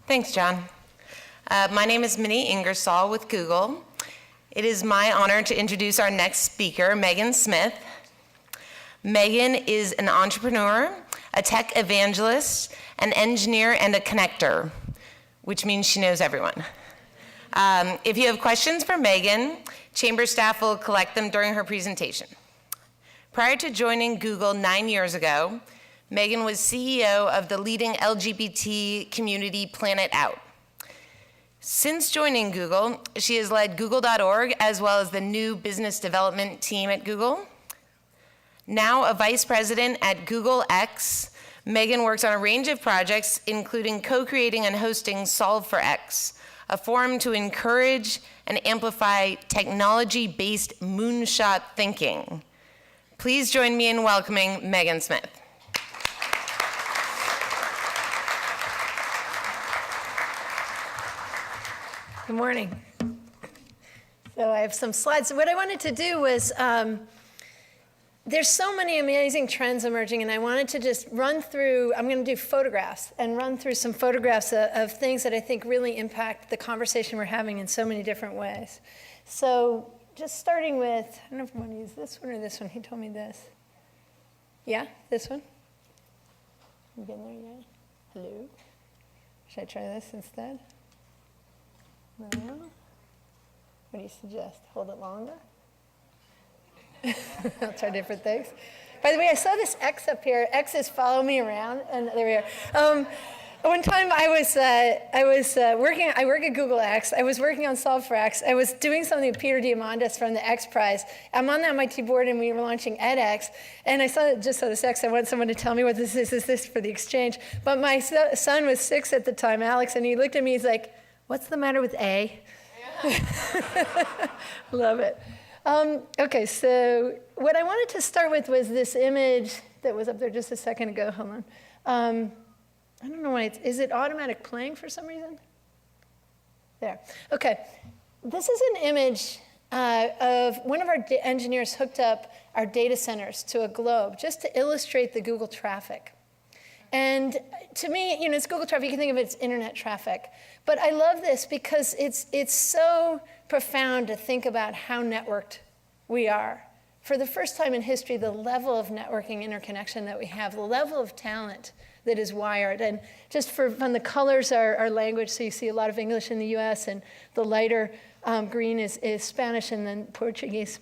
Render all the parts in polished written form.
Thanks, John. My name is Minnie Ingersoll with Google. It is my honor to introduce our next speaker, Megan Smith. Megan is an entrepreneur, a tech evangelist, an engineer, and a connector, which means she knows everyone. If you have questions for Megan, chamber staff will collect them during her presentation. Prior to joining Google 9 years ago, Megan was CEO of the leading LGBT community Planet Out. Since joining Google, she has led Google.org as well as the new business development team at Google. Now a vice president at Google X, Megan works on a range of projects, including co-creating and hosting Solve for X, a forum to encourage and amplify technology-based moonshot thinking. Please join me in welcoming Megan Smith. Good morning. So I have some slides. What I wanted to do was, there's so many amazing trends emerging, and I wanted to just run through, I'm going to do photographs, and run through some photographs of things that I think really impact the conversation we're having in so many different ways. So just starting with, I don't know if I want to use this one or this one. He told me this. Yeah, this one? You getting there yet? Hello? Should I try this instead? No. What do you suggest? Hold it longer? I'll try different things. By the way, I saw this X up here. X's follow me around, and there we are. One time I work at Google X. I was working on Solve for X. I was doing something with Peter Diamandis from the X Prize. I'm on the MIT board, and we were launching edX. And I just saw this X. I want someone to tell me what this is. Is this for the exchange? But my son was 6 at the time, Alex, and he looked at me. He's like, "What's the matter with A?" Love it. Okay, so what I wanted to start with was this image that was up there just a second ago. Hold on. I don't know why is it automatic playing for some reason? There. Okay. This is an image of one of our engineers hooked up our data centers to a globe just to illustrate the Google traffic. And to me, it's Google traffic. You can think of it as internet traffic. But I love this because it's so profound to think about how networked we are. For the first time in history, the level of networking interconnection that we have, the level of talent that is wired. And just from the colors are language, so you see a lot of English in the US, and the lighter green is Spanish and then Portuguese.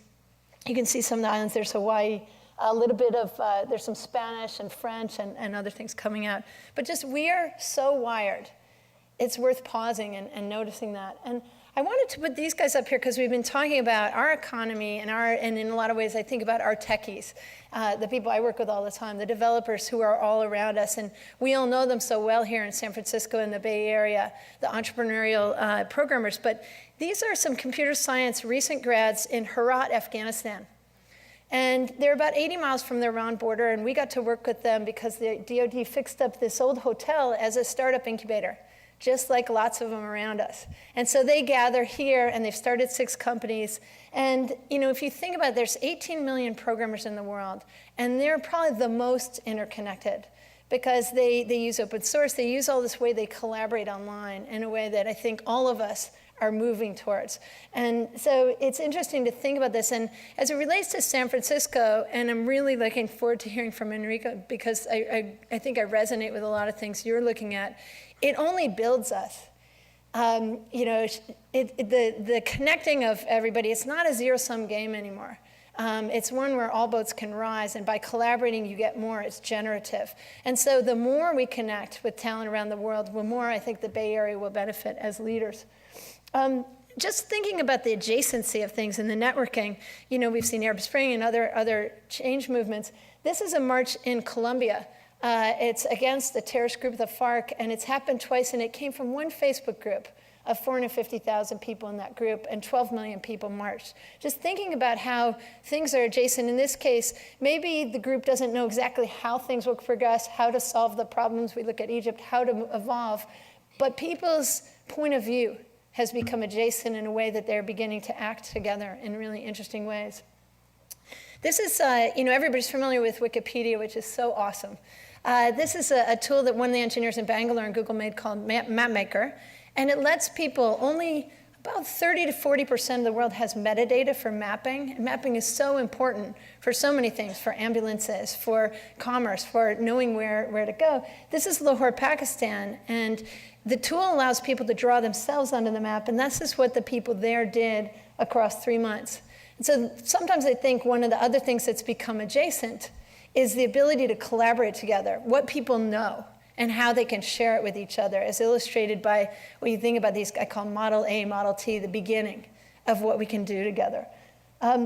You can see some of the islands, there's Hawaii, a little bit of, there's some Spanish and French and other things coming out. But just we are so wired. It's worth pausing and noticing that. And I wanted to put these guys up here because we've been talking about our economy and in a lot of ways I think about our techies, the people I work with all the time, the developers who are all around us. And we all know them so well here in San Francisco and the Bay Area, the entrepreneurial programmers. But these are some computer science recent grads in Herat, Afghanistan. And they're about 80 miles from the Iran border, and we got to work with them because the DoD fixed up this old hotel as a startup incubator, just like lots of them around us. And so they gather here, and they've started 6 companies. And if you think about it, there's 18 million programmers in the world, and they're probably the most interconnected because they use open source. They use all this way they collaborate online in a way that I think all of us are moving towards. And so it's interesting to think about this. And as it relates to San Francisco, and I'm really looking forward to hearing from Enrico because I think I resonate with a lot of things you're looking at, it only builds us. The connecting of everybody, it's not a zero-sum game anymore. It's one where all boats can rise, and by collaborating, you get more. It's generative. And so the more we connect with talent around the world, the more I think the Bay Area will benefit as leaders. Just thinking about the adjacency of things in the networking, we've seen Arab Spring and other change movements. This is a march in Colombia. It's against the terrorist group, the FARC, and it's happened twice, and it came from one Facebook group of 450,000 people in that group, and 12 million people marched. Just thinking about how things are adjacent. In this case, maybe the group doesn't know exactly how things will progress, how to solve the problems. We look at Egypt, how to evolve. But people's point of view has become adjacent in a way that they're beginning to act together in really interesting ways. This is, everybody's familiar with Wikipedia, which is so awesome. This is a tool that one of the engineers in Bangalore and Google made called MapMaker, and it lets people, only about 30 to 40% of the world has metadata for mapping. And mapping is so important for so many things, for ambulances, for commerce, for knowing where to go. This is Lahore, Pakistan, and the tool allows people to draw themselves onto the map, and this is what the people there did across 3 months. And so sometimes I think one of the other things that's become adjacent is the ability to collaborate together, what people know, and how they can share it with each other, as illustrated by what you think about these, I call Model A, Model T, the beginning of what we can do together.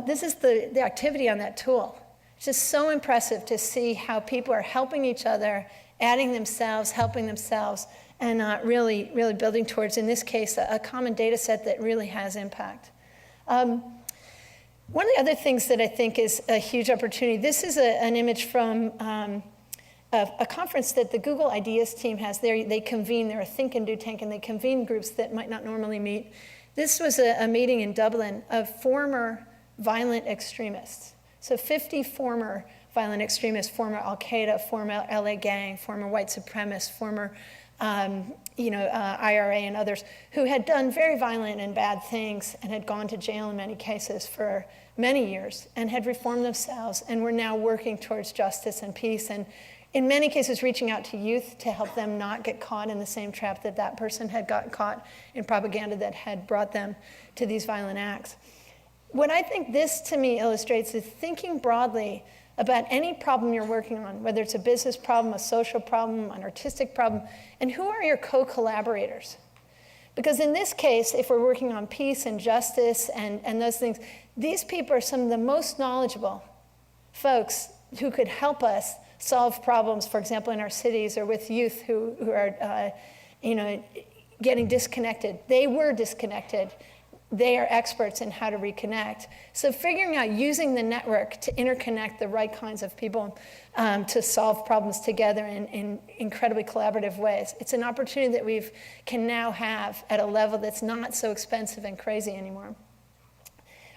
This is the activity on that tool. It's just so impressive to see how people are helping each other, adding themselves, helping themselves, and really building towards, in this case, a common data set that really has impact. One of the other things that I think is a huge opportunity, this is an image from a conference that the Google Ideas team has. They convene, they're a think and do tank, and they convene groups that might not normally meet. This was a meeting in Dublin of former violent extremists. So 50 former violent extremists, former Al-Qaeda, former LA gang, former white supremacists, former IRA and others, who had done very violent and bad things and had gone to jail in many cases for many years and had reformed themselves and were now working towards justice and peace, and in many cases reaching out to youth to help them not get caught in the same trap that that person had gotten caught in propaganda that had brought them to these violent acts. What I think this to me illustrates is thinking broadly about any problem you're working on, whether it's a business problem, a social problem, an artistic problem, and who are your co-collaborators? Because in this case, if we're working on peace and justice and those things, these people are some of the most knowledgeable folks who could help us solve problems, for example, in our cities or with youth who are getting disconnected. They were disconnected. They are experts in how to reconnect. So figuring out using the network to interconnect the right kinds of people to solve problems together in incredibly collaborative ways. It's an opportunity that we can now have at a level that's not so expensive and crazy anymore.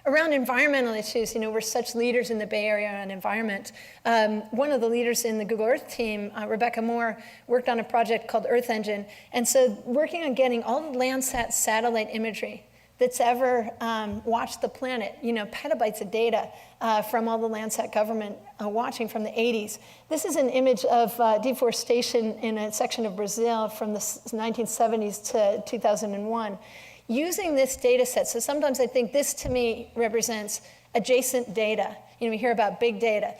Around environmental issues, we're such leaders in the Bay Area on environment. One of the leaders in the Google Earth team, Rebecca Moore, worked on a project called Earth Engine. And so working on getting all the Landsat satellite imagery that's ever watched the planet, petabytes of data from all the Landsat government watching from the 80s. This is an image of deforestation in a section of Brazil from the 1970s to 2001. Using this data set, so sometimes I think this to me represents adjacent data. We hear about big data,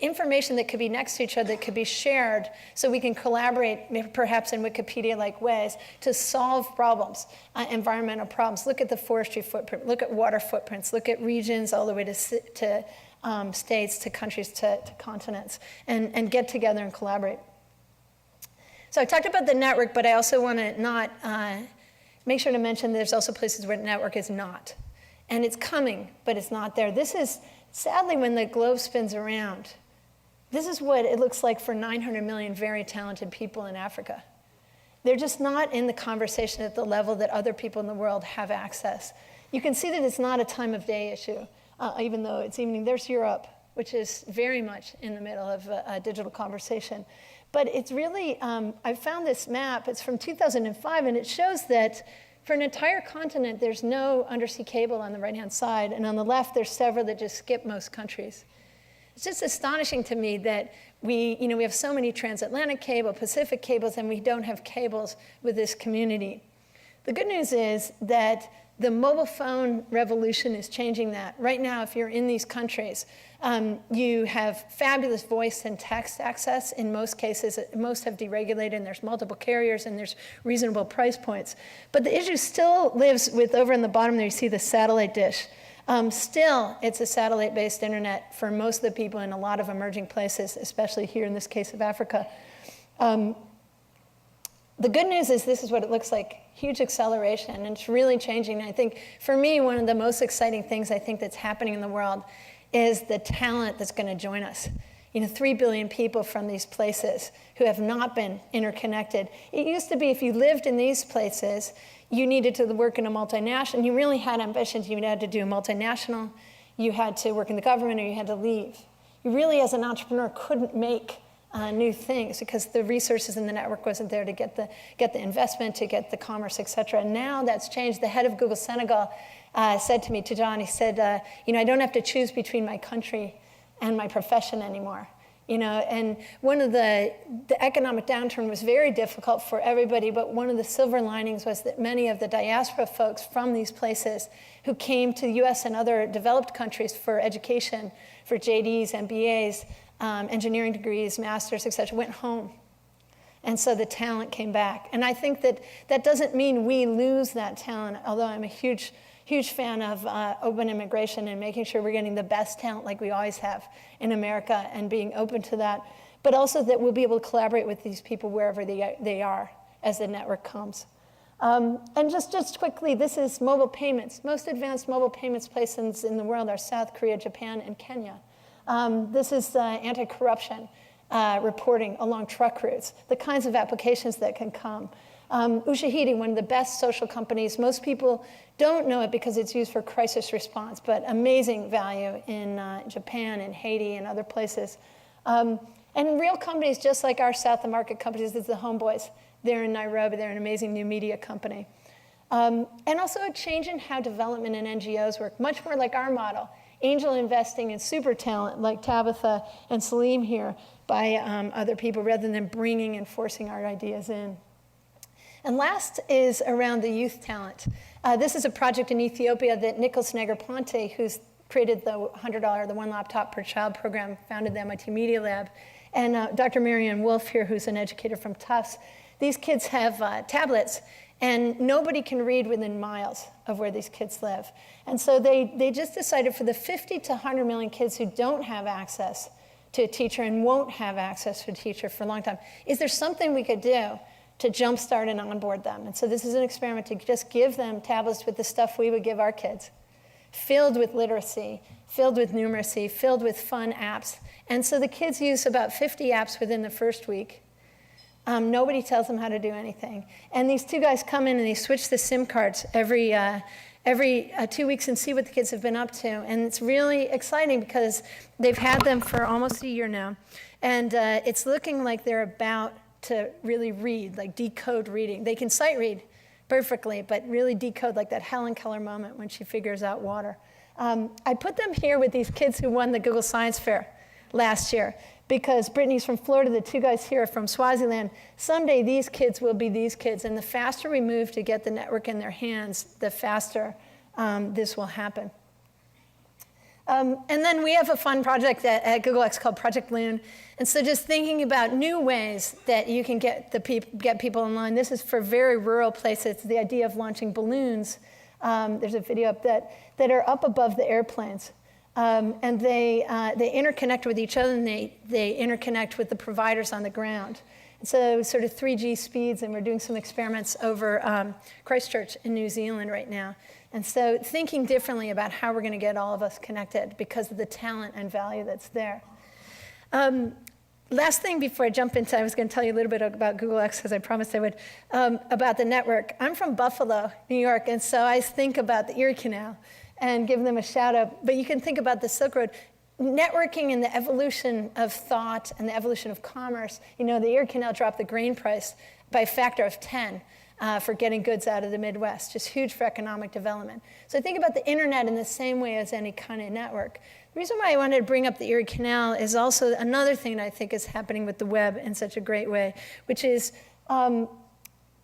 information that could be next to each other that could be shared so we can collaborate, perhaps in Wikipedia-like ways, to solve problems, environmental problems. Look at the forestry footprint, look at water footprints, look at regions all the way to states, to countries, to continents, and get together and collaborate. So I talked about the network, but I also want to make sure to mention there's also places where the network is not. And it's coming, but it's not there. This is, sadly, when the globe spins around, this is what it looks like for 900 million very talented people in Africa. They're just not in the conversation at the level that other people in the world have access. You can see that it's not a time of day issue, even though it's evening. There's Europe, which is very much in the middle of a digital conversation. But it's really, I found this map, it's from 2005, and it shows that for an entire continent, there's no undersea cable on the right-hand side, and on the left, there's several that just skip most countries. It's just astonishing to me that we have so many transatlantic cable, Pacific cables, and we don't have cables with this community. The good news is that the mobile phone revolution is changing that. Right now, if you're in these countries, you have fabulous voice and text access. In most cases, most have deregulated, and there's multiple carriers, and there's reasonable price points. But the issue still lives with, over in the bottom there, you see the satellite dish. Still, it's a satellite-based internet for most of the people in a lot of emerging places, especially here in this case of Africa. The good news is this is what it looks like, huge acceleration, and it's really changing. I think, for me, one of the most exciting things I think that's happening in the world is the talent that's going to join us. 3 billion people from these places who have not been interconnected. It used to be if you lived in these places, you needed to work in a multinational. You really had ambitions. You had to do a multinational. you had to work in the government or you had to leave. You really, as an entrepreneur, couldn't make new things because the resources in the network wasn't there to get the investment, to get the commerce, et cetera. And now that's changed. The head of Google Senegal said to me, to John, he said, I don't have to choose between my country and my profession anymore. And one of the economic downturn was very difficult for everybody, but one of the silver linings was that many of the diaspora folks from these places who came to the US and other developed countries for education, for JDs, MBAs, engineering degrees, masters, et cetera, went home. And so the talent came back. And I think that doesn't mean we lose that talent, although I'm a huge fan of open immigration and making sure we're getting the best talent like we always have in America and being open to that, but also that we'll be able to collaborate with these people wherever they are as the network comes. And just quickly, this is mobile payments. Most advanced mobile payments places in the world are South Korea, Japan, and Kenya. This is anti-corruption reporting along truck routes, the kinds of applications that can come. Ushahidi, one of the best social companies. Most people don't know it because it's used for crisis response, but amazing value in Japan and Haiti and other places. And real companies, just like our South of Market companies, is the Homeboys. They're in Nairobi. They're an amazing new media company. And also a change in how development and NGOs work, much more like our model. Angel investing in super talent like Tabitha and Salim here by other people rather than bringing and forcing our ideas in. And last is around the youth talent. This is a project in Ethiopia that Nicholas Negroponte, who's created the $100, the one laptop per child program, founded the MIT Media Lab, and Dr. Marianne Wolf here, who's an educator from Tufts. These kids have tablets, and nobody can read within miles of where these kids live. And so they just decided for the 50 to 100 million kids who don't have access to a teacher and won't have access to a teacher for a long time, is there something we could do to jumpstart and onboard them? And so this is an experiment to just give them tablets with the stuff we would give our kids, filled with literacy, filled with numeracy, filled with fun apps. And so the kids use about 50 apps within the first week. Nobody tells them how to do anything. And these two guys come in and they switch the SIM cards every 2 weeks and see what the kids have been up to. And it's really exciting because they've had them for almost a year now. And it's looking like they're about to really read, like decode reading. They can sight read perfectly, but really decode like that Helen Keller moment when she figures out water. I put them here with these kids who won the Google Science Fair last year because Brittany's from Florida, the two guys here are from Swaziland. Someday these kids will be these kids, and the faster we move to get the network in their hands, the faster this will happen. And then we have a fun project at Google X called Project Loon. And so just thinking about new ways that you can get people online. This is for very rural places, the idea of launching balloons. There's a video up that are up above the airplanes. And they interconnect with each other, and they interconnect with the providers on the ground. And so sort of 3G speeds, and we're doing some experiments over Christchurch in New Zealand right now. And so thinking differently about how we're going to get all of us connected because of the talent and value that's there. Last thing before I jump into, I was going to tell you a little bit about Google X, as I promised I would, about the network. I'm from Buffalo, New York, and so I think about the Erie Canal and give them a shout out. But you can think about the Silk Road. Networking and the evolution of thought and the evolution of commerce. The Erie Canal dropped the grain price by a factor of 10 for getting goods out of the Midwest, just huge for economic development. So I think about the internet in the same way as any kind of network. The reason why I wanted to bring up the Erie Canal is also another thing that I think is happening with the web in such a great way, which is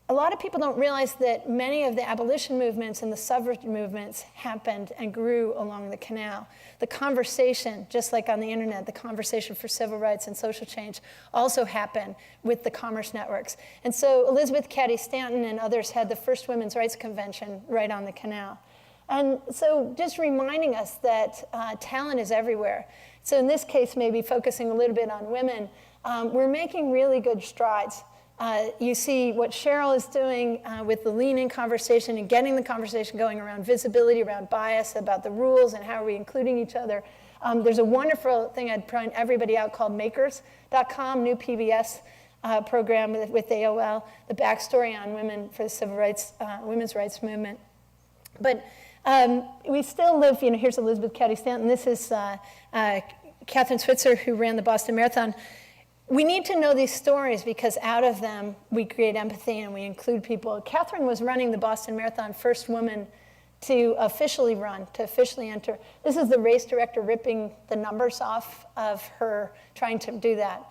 a lot of people don't realize that many of the abolition movements and the suffrage movements happened and grew along the canal. The conversation, just like on the internet, the conversation for civil rights and social change also happened with the commerce networks. And so Elizabeth Cady Stanton and others had the first women's rights convention right on the canal. And so just reminding us that talent is everywhere. So in this case, maybe focusing a little bit on women, we're making really good strides. You see what Cheryl is doing with the lean-in conversation and getting the conversation going around visibility, around bias, about the rules and how are we including each other. There's a wonderful thing I'd point everybody out called makers.com, new PBS program with AOL, the backstory on women for the civil rights, women's rights movement. But We still live, here's Elizabeth Cady Stanton. This is Catherine Switzer, who ran the Boston Marathon. We need to know these stories because out of them, we create empathy and we include people. Catherine was running the Boston Marathon, first woman to officially run, to officially enter. This is the race director ripping the numbers off of her trying to do that.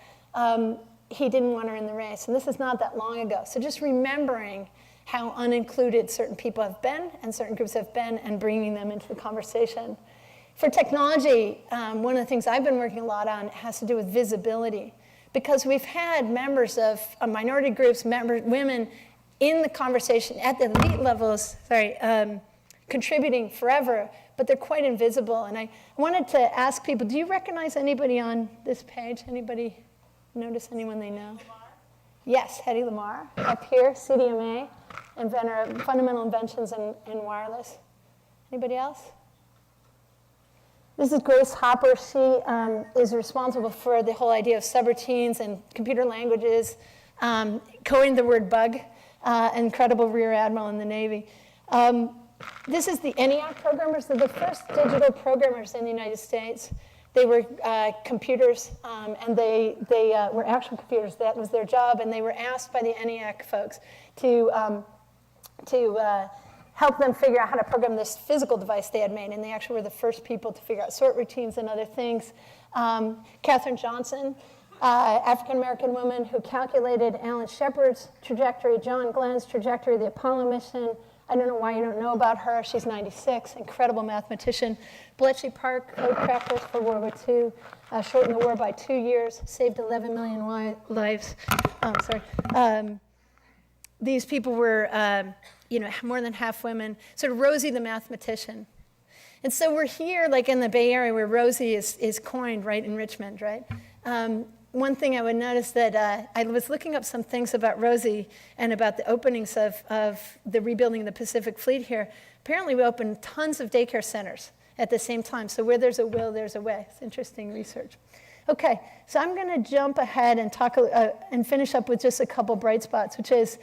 He didn't want her in the race, and this is not that long ago. So just remembering how unincluded certain people have been and certain groups have been and bringing them into the conversation. For technology, one of the things I've been working a lot on has to do with visibility, because we've had members of minority groups, women in the conversation at the elite levels, contributing forever, but they're quite invisible. And I wanted to ask people, do you recognize anybody on this page? Anybody notice anyone they know? Yes, Hedy Lamarr, up here, CDMA, inventor of fundamental inventions in wireless. Anybody else? This is Grace Hopper. She is responsible for the whole idea of subroutines and computer languages, coined the word bug, incredible rear admiral in the Navy. This is the ENIAC programmers. They're the first digital programmers in the United States. They were computers, and they were actual computers. That was their job, and they were asked by the ENIAC folks to help them figure out how to program this physical device they had made, and they actually were the first people to figure out sort routines and other things. Katherine Johnson, African-American woman who calculated Alan Shepard's trajectory, John Glenn's trajectory, the Apollo mission. I don't know why you don't know about her. She's 96, incredible mathematician. Bletchley Park, code crackers for World War II, shortened the war by 2 years, saved 11 million lives. These people were, more than half women. Sort of Rosie the mathematician. And so we're here, like in the Bay Area, where Rosie is coined, right, in Richmond, right? One thing I would notice that I was looking up some things about Rosie and about the openings of the rebuilding the Pacific Fleet here. Apparently, we opened tons of daycare centers at the same time. So where there's a will, there's a way. It's interesting research. Okay, so I'm going to jump ahead and talk and finish up with just a couple bright spots, which is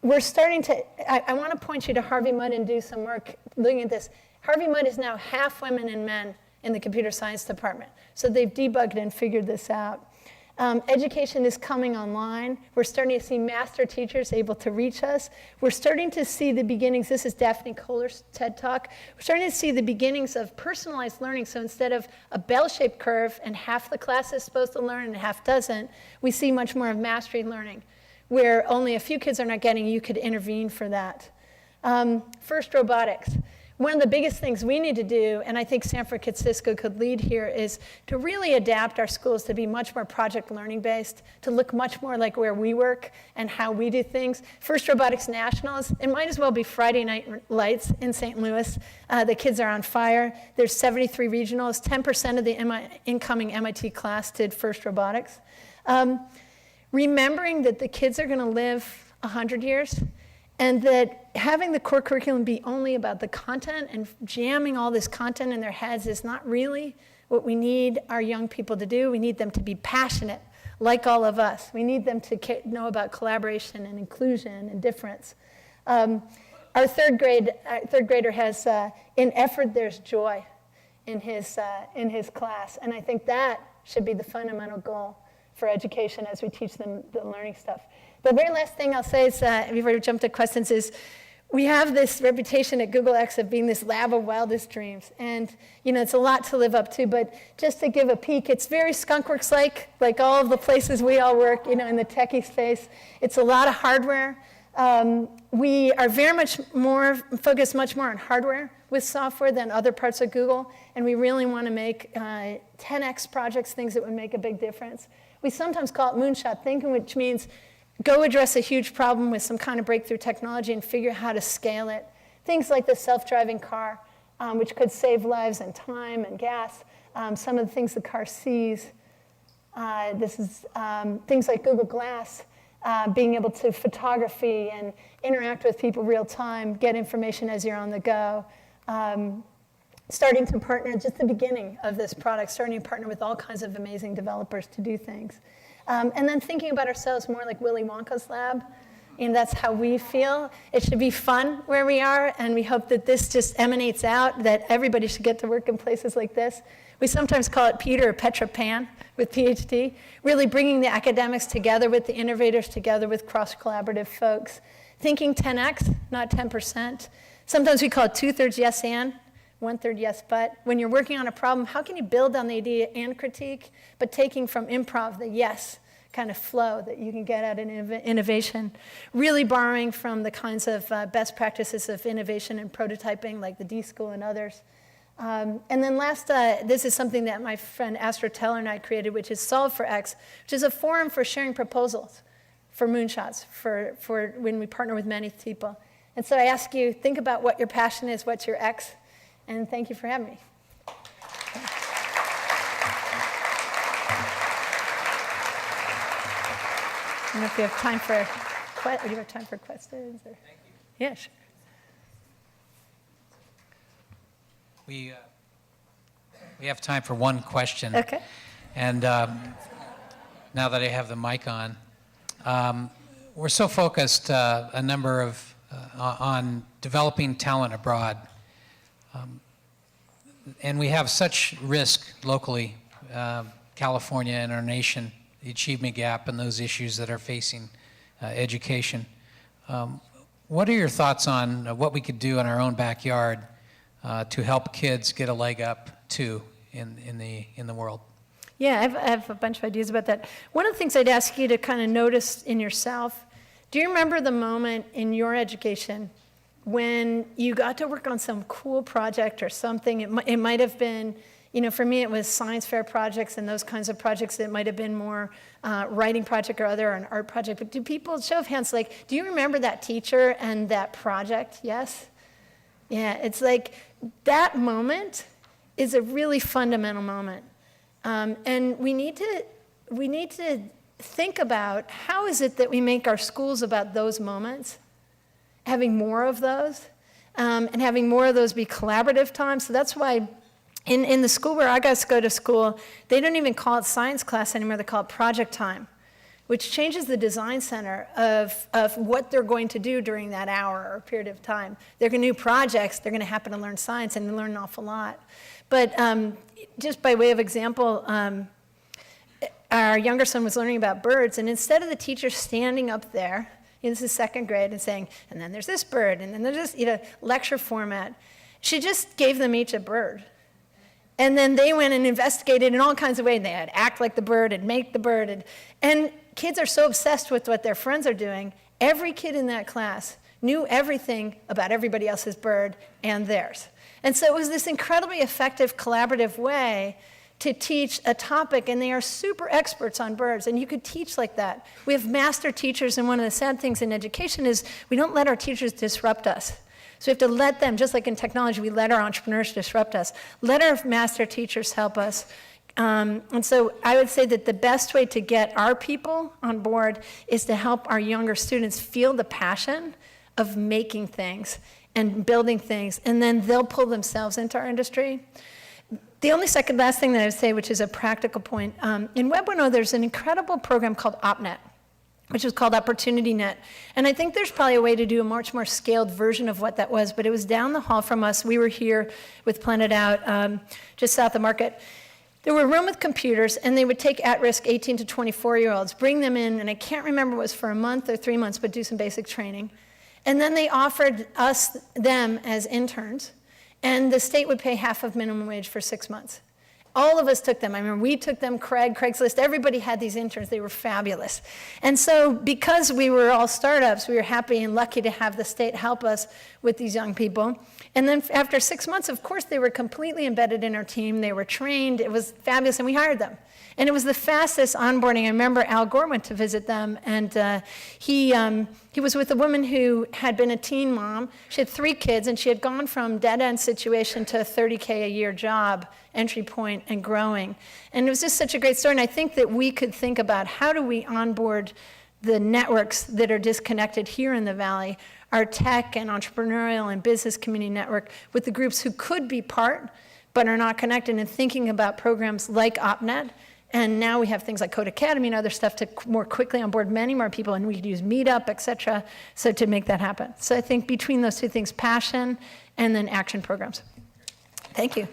we're starting to. I want to point you to Harvey Mudd and do some work looking at this. Harvey Mudd is now half women and men in the computer science department. So they've debugged and figured this out. Education is coming online. We're starting to see master teachers able to reach us. We're starting to see the beginnings. This is Daphne Kohler's TED Talk. We're starting to see the beginnings of personalized learning. So instead of a bell-shaped curve and half the class is supposed to learn and half doesn't, we see much more of mastery learning, where only a few kids are not getting, you could intervene for that. First, robotics. One of the biggest things we need to do, and I think San Francisco could lead here, is to really adapt our schools to be much more project learning based, to look much more like where we work and how we do things. First Robotics Nationals, it might as well be Friday Night Lights in St. Louis. The kids are on fire. There's 73 regionals. 10% of the incoming MIT class did First Robotics. Remembering that the kids are going to live 100 years, and that having the core curriculum be only about the content and jamming all this content in their heads is not really what we need our young people to do. We need them to be passionate, like all of us. We need them to know about collaboration and inclusion and difference. Our third grader has, in effort, there's joy in his class. And I think that should be the fundamental goal for education as we teach them the learning stuff. The very last thing I'll say is, before we jump to questions, is we have this reputation at Google X of being this lab of wildest dreams. And, it's a lot to live up to, but just to give a peek, it's very skunkworks-like, like all of the places we all work, in the techie space. It's a lot of hardware. We are very much more focused much more on hardware with software than other parts of Google, and we really want to make 10x projects, things that would make a big difference. We sometimes call it moonshot thinking, which means go address a huge problem with some kind of breakthrough technology and figure out how to scale it. Things like the self-driving car, which could save lives and time and gas. Some of the things the car sees. This is things like Google Glass, being able to photography and interact with people real time, get information as you're on the go. Starting to partner, just the beginning of this product, starting to partner with all kinds of amazing developers to do things. And then thinking about ourselves more like Willy Wonka's lab. And that's how we feel. It should be fun where we are, and we hope that this just emanates out, that everybody should get to work in places like this. We sometimes call it Peter or Petra Pan with PhD, really bringing the academics together with the innovators, together with cross-collaborative folks. Thinking 10x, not 10%. Sometimes we call it 2/3 yes and, 1/3 yes but. When you're working on a problem, how can you build on the idea and critique, but taking from improv the yes kind of flow that you can get at an innovation. Really borrowing from the kinds of best practices of innovation and prototyping like the D-School and others. And then last, this is something that my friend Astra Teller and I created, which is Solve for X, which is a forum for sharing proposals for moonshots, for when we partner with many people. And so I ask you, think about what your passion is, what's your X, and thank you for having me. I don't know if you have time for, do you have time for questions? Or? Thank you. Yeah, sure. We have time for one question. Okay. And now that I have the mic on, we're so focused a number of on developing talent abroad, and we have such risk locally, California and our nation, the achievement gap and those issues that are facing education. What are your thoughts on what we could do in our own backyard to help kids get a leg up too in the world? Yeah, I have a bunch of ideas about that. One of the things I'd ask you to kind of notice in yourself, do you remember the moment in your education when you got to work on some cool project or something? It might have been, you know, for me it was science fair projects and those kinds of projects. It might have been more writing project or other, or an art project. But do people, show of hands, like, do you remember that teacher and that project? Yes? Yeah, it's like that moment is a really fundamental moment. And we need to think about how is it that we make our schools about those moments, having more of those, and having more of those be collaborative times. So that's why in the school where I got to go to school, they don't even call it science class anymore, they call it project time, which changes the design center of what they're going to do during that hour or period of time. They're going to do projects, they're going to happen to learn science and learn an awful lot. But just by way of example, our younger son was learning about birds, and instead of the teacher standing up there, this is second grade, and saying, and then there's this bird, and then there's this, you know, lecture format, she just gave them each a bird. And then they went and investigated in all kinds of ways. They had act like the bird and make the bird. And kids are so obsessed with what their friends are doing. Every kid in that class knew everything about everybody else's bird and theirs. And so it was this incredibly effective collaborative way to teach a topic, and they are super experts on birds, and you could teach like that. We have master teachers, and one of the sad things in education is we don't let our teachers disrupt us. So we have to let them, just like in technology, we let our entrepreneurs disrupt us. Let our master teachers help us. And so I would say that the best way to get our people on board is to help our younger students feel the passion of making things and building things, and then they'll pull themselves into our industry. The only last thing that I would say, which is a practical point, in Web 1.0 there's an incredible program called OpNet, which is called OpportunityNet. And I think there's probably a way to do a much more scaled version of what that was, but it was down the hall from us. We were here with Planet Out, just south of Market. There were a room with computers, and they would take at-risk 18 to 24-year-olds, bring them in, and I can't remember if it was for a month or 3 months, but do some basic training. And then they offered them as interns, and the state would pay half of minimum wage for 6 months. All of us took them. I remember we took them, Craigslist, everybody had these interns. They were fabulous. And so because we were all startups, we were happy and lucky to have the state help us with these young people. And then after 6 months, of course, they were completely embedded in our team. They were trained. It was fabulous, and we hired them. And it was the fastest onboarding. I remember Al Gore went to visit them, and he was with a woman who had been a teen mom. She had 3 kids, and she had gone from dead-end situation to a $30K a year job, entry point, and growing. And it was just such a great story. And I think that we could think about how do we onboard the networks that are disconnected here in the Valley, our tech and entrepreneurial and business community network, with the groups who could be part but are not connected, and thinking about programs like OpNet And now we have things like Code Academy and other stuff to more quickly onboard many more people, and we could use Meetup, et cetera, so to make that happen. So I think between those two things, passion and then action programs. Thank you.